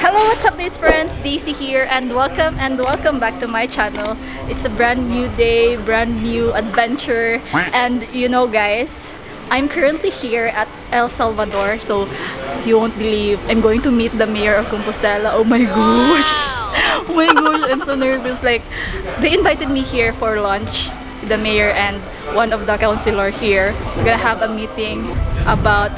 Hello, what's up these friends? Daisy here and welcome back to my channel. It's a brand new day, brand new adventure, and you know guys, I'm currently here at El Salvador, so you won't believe I'm going to meet the mayor of Compostela. Oh my gosh! Oh my gosh, I'm so nervous. Like, they invited me here for lunch, the mayor and one of the councilor here. We're gonna have a meeting about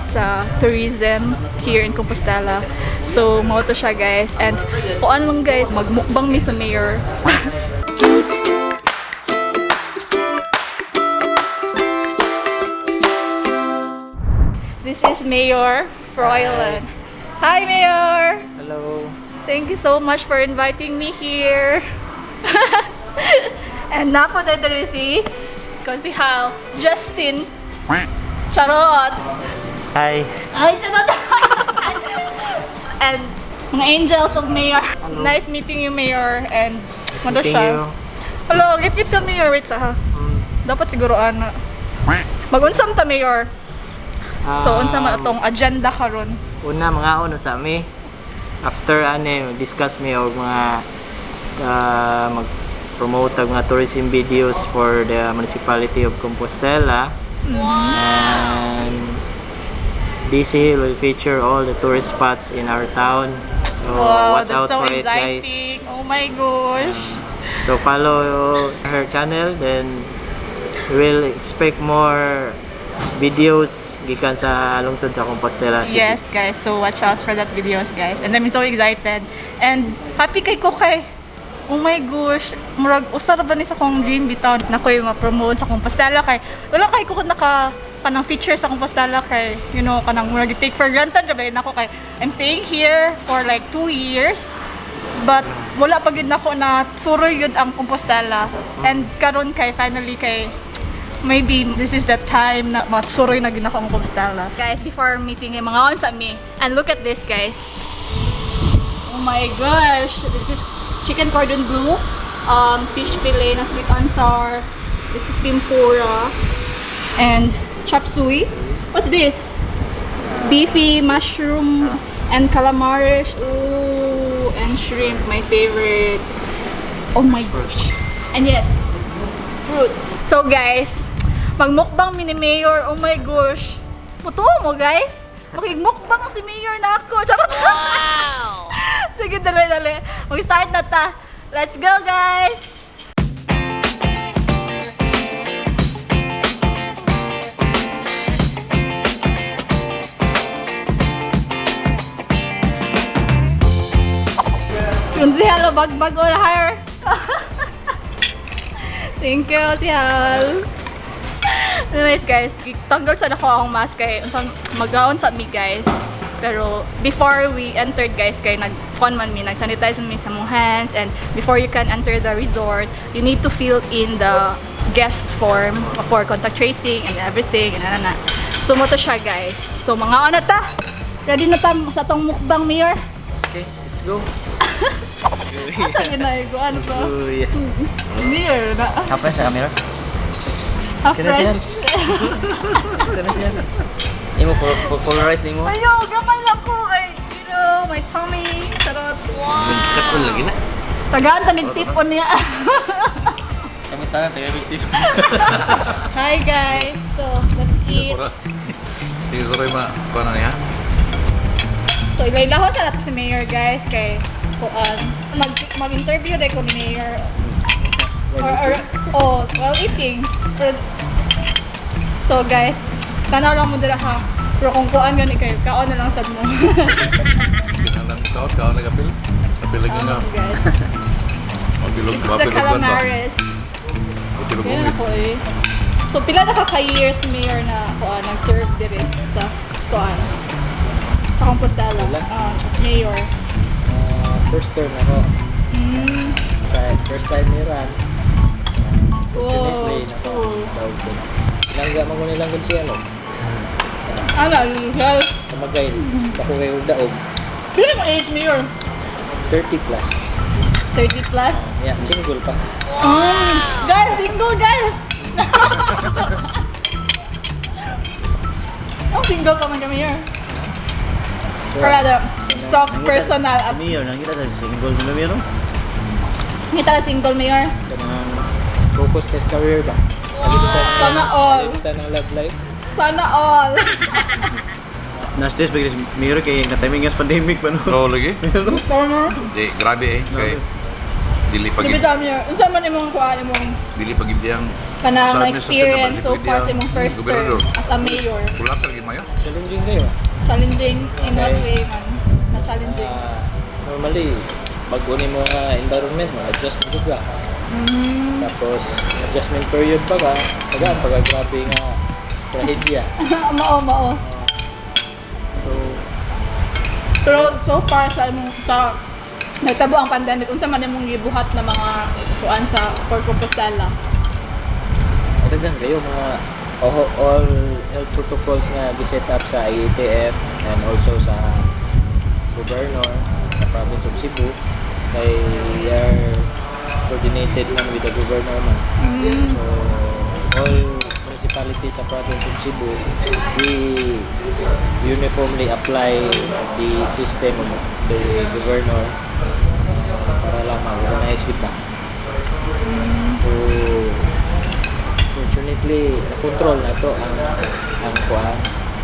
tourism here in Compostela. So, mo to siya guys. And kung ano lang guys, magmukbang mi sa mayor. This is Mayor Froilan. Hi Mayor! Hello. Thank you so much for inviting me here. And nako na dito si Konsihal Justin Charot. Hi. Ay, charot. And mga angels of Mayor. Hello. Nice meeting you, Mayor. And ano Meeting siya? you. Hello, gipit ka, Mayor. Wait sa ha. Dapat siguro ana. Mag-unsam ta, Mayor. So, unsa man atong agenda karon? Una mga ono sa mi. After discuss mi og mga mag-promote og mga tourism videos for the municipality of Compostela. And DC will feature all the tourist spots in our town. So Wow, watch that's out so for it, guys. exciting. Oh my gosh. So follow her channel, then we will expect more videos gikan sa lungsod sa Compostela City. Yes, guys. So, watch out for that videos, guys. And I'm so excited. And happy kay ko kay. Oh my gosh. Murag, usar ba ni sa kong dream bitaw na ko'y ma-promote sa Compostela kay. Wala kay ko kanang feature sa Compostela kay, you know, kanang murag take for granted rabay nako kay. I'm staying here for like 2 years. But wala pa gyud nako na suroy yun ang Compostela. And karon kay finally kay maybe this is the time na matsuroy na ginako ang Compostela. Guys, before meeting yung mga on sa me, and look at this guys. Oh my gosh, this is chicken cordon bleu, fish fillet na sweet and sour. This is tempura and chop suey. What's this? Beefy mushroom and calamaris. Ooh, and shrimp, my favorite. Oh my gosh. And yes, fruits. So guys, magmukbang mini Mayor. Oh my gosh. Puto mo guys. Makigmukbang si Mayor na ako. Charot. Wow. Sige, dali. Mag-start na ta. Let's go guys. Kunsihal, bag or hire. Thank you, Tihal. Anyways guys, tanggal sa ako ang mask kay mag-aon sa me guys. Pero before we entered guys, kay nag-con man mi, nag-sanitize mi sa mong hands, and before you can enter the resort, you need to fill in the guest form for contact tracing and everything and na. So mo to siya guys. So mga on na ta. Ready na ta sa tong mukbang Mayor? Okay, let's go. Asa ginaigo ano ba? Mayor na. Kapag sa camera? Half price. Imo full rice nimo. Ayo, gamay lang ko kay, you know, my tummy. Sarot. Kapul lagi na. Tagaan tanig tipon niya. Kami tanan taga tip. Hi guys. So, let's eat. Hindi ko rin kuha niya. So, ilaylahon sa natin si Mayor guys kay kuan. Mag-interview rin ko ni Mayor. While eating. So guys, tanaw lang mo dira ha. Pero kung kuan gani kayo, kaon na lang sad mo. Kinalang kaon nagapil. Kapil lagi nga. Guys. Mapilog This is the calamaris. Yan ako eh. So pila na ka-years si Mayor na kuan nag-serve dire sa kuan sa Compostela as Mayor. First term ako. First time ni Ran. Wow. Cool. Langga mo nilang kung siya, no? Ano, usual. Kamagay, ako kayo daog. Pila mo age Mayor? 30 plus. 30 plus? Yeah, single pa. Guys, single guys! Oh, single pa man kami here. Or rather, Soft personal. Mayor, nakita sa single na Mayor. Kita ka single, Mayor? Kanang focus ka sa career ba? Sana all. Kalimutan ng love life. Sana all. Na-stress ba kasi Mayor kay na-timing nga sa pandemic pa no? No, lagi? Sana. Di, grabe eh. Kay, dili pag Di ba niyo? Unsa man imong kuha imong dili pag yang kanang Sa experience so administrasyon, far sa dili imong first term gobernador. as a mayor? Kulat lagi mayo. Challenging kayo. Challenging in what Okay. way man? Na challenging. Normally, bago ni mo nga environment, adjust mo ka. Tapos, adjustment period pa ka, tagaan pag grabe nga trahedya. Mao. So, Pero so far sa imong sa nagtabo ang pandemic, unsa man imong gibuhat na mga kuan sa Port Compostela? dagan kayo mga all health protocols nga giset up sa IATF and also sa governor sa province of Cebu. Kay we are coordinated man with the governor man. So, all municipalities sa province of Cebu, we uniformly apply the system of the governor para lang ma-organize with that. So, fortunately, na-control na to ang kuan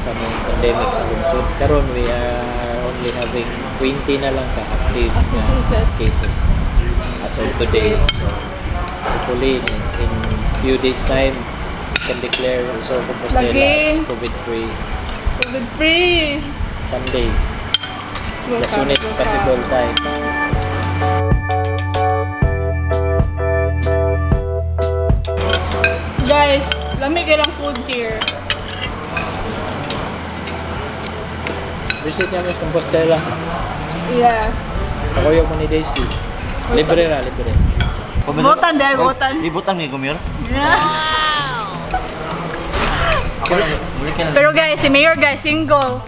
kami pandemic sa lungsod. Karon we are only having 20 na lang ka active na cases as of today. So, hopefully in few days time we can declare also Compostela Lagi. as COVID-free COVID free. Sunday. As soon as possible time. Guys, lamig lang food here. Visit niya sa Compostela. Yeah. Ako yung ni Daisy. Libre ra, libre. Botan dahil botan. Ibutan ni ko Mayor. Yeah. Ako lang, muli ka na. Pero guys, si Mayor guys, single.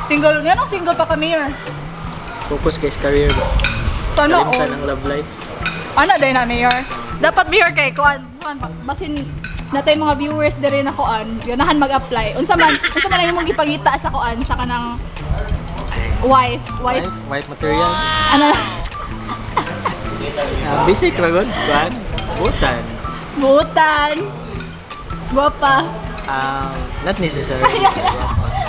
Single, yan ang single pa ka Mayor. Focus kay sa career ba? Sana Kalimutan all. ng love life. Ano din na Mayor? Dapat Mayor kay kuan basin natay mga viewers diri na kuan, ganahan mag-apply. Unsa man ang imong gipangita sa kuan sa kanang wife. Wife material. Ano? Basic ra gud. Kuan. Butan. Butan. Guwapa. Not necessary.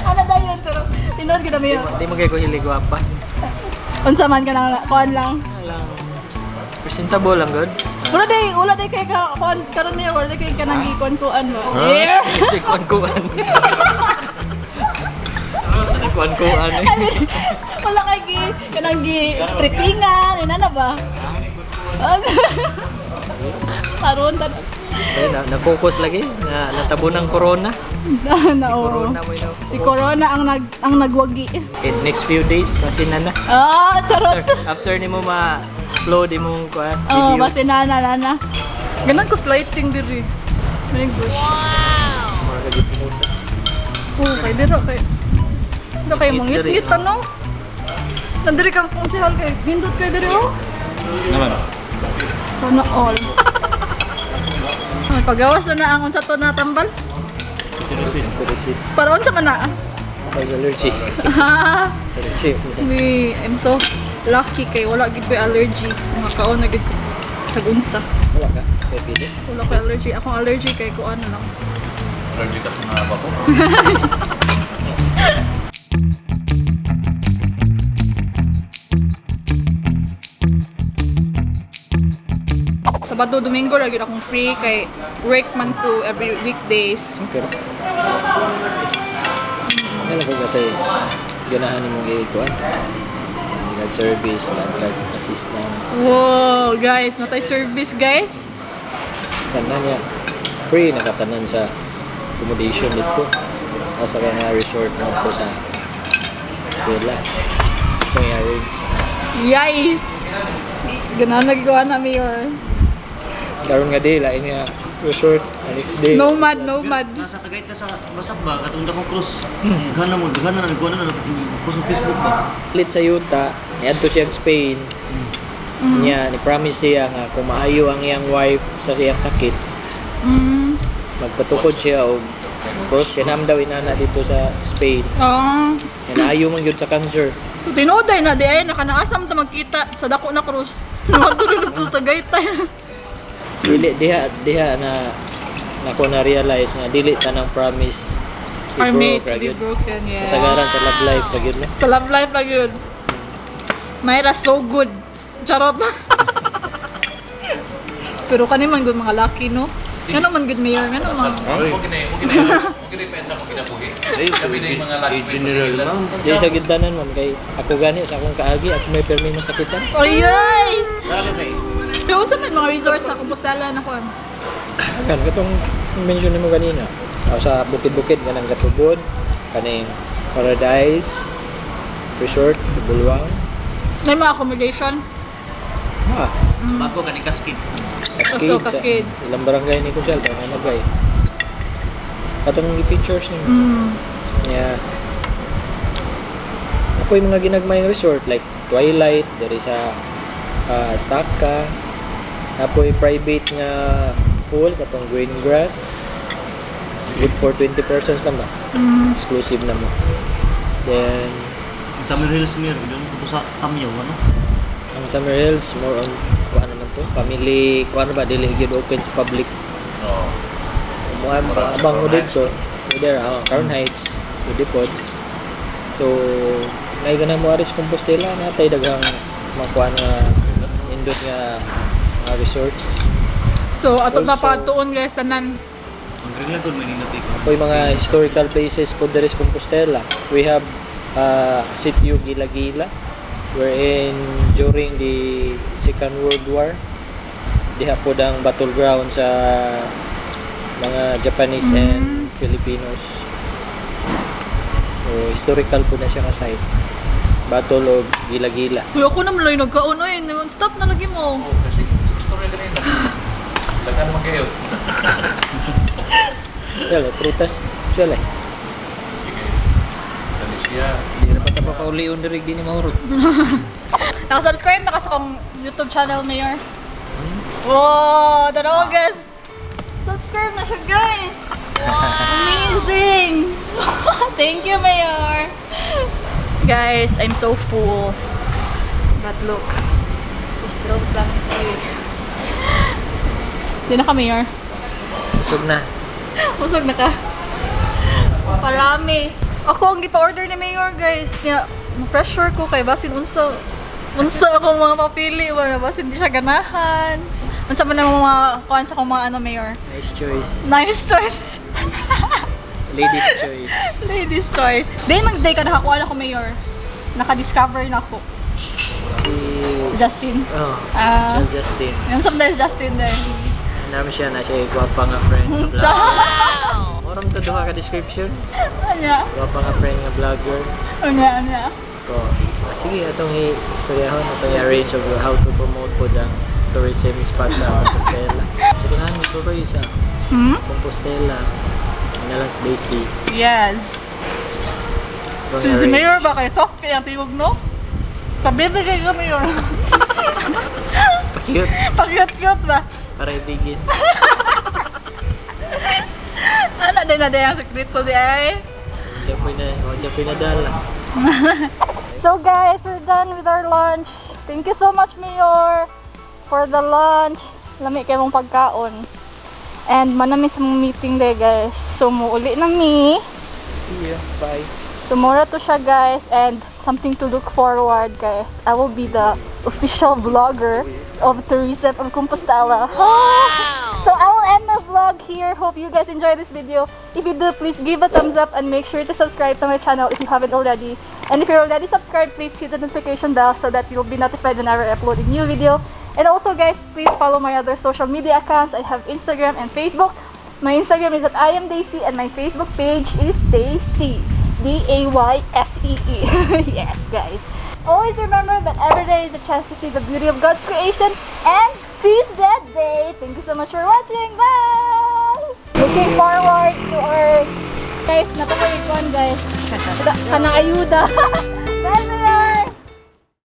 Ano daw yun pero tinod kita Mayor. Di mo kay ko hilig guwapa. Unsa man kanang kuan lang. Lang. Presentable lang gud. Wala day kay ka kuan karon niya wala day kay kanang kuan mo. Yeah. Basic kuan-kuan. Kuan-kuan. Wala kay kanang trippingan, ina na ba? Karon ta Say na-focus lagi na natabo ng corona. na Corona mo ino. Si Corona ang nagwagi. In next few days basin na. Charot. After nimo ma-upload imong kuan Oh, videos. basta nana. Ganun ko lighting diri. My gosh. Mga kagipinosa. Kay dira kay. Ito kay mong ngit ano? Nandiri kang konsehal kay hindot kay diri oh. Naman. Sana all. Pagawas na ang unsa to na tambal. Receipt. Para unsa man na? Cause allergy. Allergy. I'm so lucky kay wala gid ko allergy. Makaon na gid ko sa unsa. Wala ka? Kaya pili? Wala ko allergy. Akong allergy kay ko ano lang. Allergic ka sa mga bato. Sabado, Domingo lagi akong free kay work man ko every weekdays. Okay. Kaya ko kasi ganahan ni mong i-kuan. Nag-service, nag-assistant. Wow, guys, natay service guys. Tanan niya. Free nakatanan sa accommodation dito. Nasa kaya nga resort na ito sa Stella. May arrange. Yay! Ganahan nagagawa na Mayor. Karoon nga day, lain nga resort. The next day. Nomad. Nasa kagayt ka sa basak ba? Katunda kong cross. Gana na nagkuha na post sa Facebook ba? Lit sa Yuta, niadto siya sa Spain. Niya, ni-promise siya nga kung maayo ang iyang wife sa iyang sakit, magpatukod siya o cross kay nam daw inana dito sa Spain. Oh. Yan, ayaw man yun sa cancer. So tinoday na di ay nakanaasam ta magkita sa dako na krus. Natulog to sa Tagaytay. Diha na nako na realize nga dili tanang promise Are made to ra be gyud. broken, yeah. Kasagaran sa love life ra gyud no. Sa love life lang yun. Mayra so good. Charot. Pero kani man good mga lucky, no? Ngano man good mayor, ngano man. Mo kini pensa mo kinabuhi. Sabi na yung mga laki General lang. Di sa gitanan man kay ako gani sa akong kaagi ako may permi masakitan. Ayay! Dali sa iyo. Doon sa may mga resort sa Compostela na kuan. Kan katong mention nimo kanina. Sa bukid-bukid kanang Gatubod, kaning Paradise Resort, Bulwang. May mga accommodation. Ha, Bago ka ni Cascade. Cascade. Cascade. Ilang barangay ni Kusel, mga nagay. Katong features nimo. Yeah. Ako yung mga ginagmayang resort like Twilight, dari sa Staka. Apoy private nga pool katong Green Grass. Good for 20 persons lang ba? Exclusive na mo. Then Summer Hills Mir, doon ko sa Kamyaw, ano? ang Summer Hills more on kuan naman to. Family kuan ba dili gyud open sa public. Oh. Abang mo dito. There, Crown Heights, Udipod. So, nay ganang mo aris Compostela na tay daghang makuha nga indot nga mga resorts. So, ato na Also- pa tuon guys, tanan. Ang ring lang doon, may ninati ko. Apo yung mga historical places po there is Compostela. We have Sitio Gila-Gila wherein during the Second World War diha po ang battleground sa mga Japanese and Filipinos. So, historical po na siya nga site. Battle of Gila-Gila. Uy, ako naman lang nagkaon. Uy, stop na lagi mo. Oh, kasi story kanina. Dagan mo kayo. Siyala, prutas. Siyala. Sige. Tali siya. Hindi na pa pauli-on dirig din ni Mauro. Nakasubscribe na ka sa kong YouTube channel, Mayor. Wow, tanaw guys. Subscribe na siya, guys. Amazing. Thank you, Mayor. Guys, I'm so full. But look, just still lang. Di na ka, Mayor. Busog na. Busog na ka. Parami. Ako ang gipa-order ni Mayor, guys. Nga, pressure ko kay basin unsa ako mga papili, wala basin di siya ganahan. Unsa man ang mga kuan sa akong mga ano, Mayor? Nice choice. Nice choice. Ladies choice. Ladies choice. Day mag-day ka nakakuha na ko, Mayor. Naka-discover na ako. Si Justin. Oh, Ah. si Justin. Yung sometimes Justin there. Namin siya na siya gwapa nga friend nga vlogger. Moram to duha ka description. Anya? Gwapa nga friend nga vlogger. Anya? So, sige atong i-istoryahon atong i-arrange of how to promote po ang tourism spot sa Compostela. So kailangan mo tuloy sa Compostela. Inalas Daisy. Yes. Si Mayor ba kay soft kaya tingog, no? Pabibigay ka, Mayor. Cute. Pag-cute ba? Para ibigin. Ano din na din ang sekreto di ay? Diyan po na dala. So guys, we're done with our lunch. Thank you so much, Mayor, for the lunch. Lami kayo mong pagkaon. And manami sa mong meeting day, guys. So, muuli na mi. See you. Bye. So, mura to siya, guys. And something to look forward kay I will be the official vlogger of tourism of Compostela. Wow! So, I will end my vlog here. Hope you guys enjoy this video. If you do, please give a thumbs up and make sure to subscribe to my channel if you haven't already. And if you're already subscribed, please hit the notification bell so that you'll be notified whenever I upload a new video. And also, guys, please follow my other social media accounts. I have Instagram and Facebook. My Instagram is at IamDaisy and my Facebook page is Daisy. D-A-Y-S-E-E. Yes, guys. Always remember that every day is a chance to see the beauty of God's creation and seize that day. Thank you so much for watching. Bye! Looking forward to our guys, natuloy ko guys. Kanang ayuda. Bye,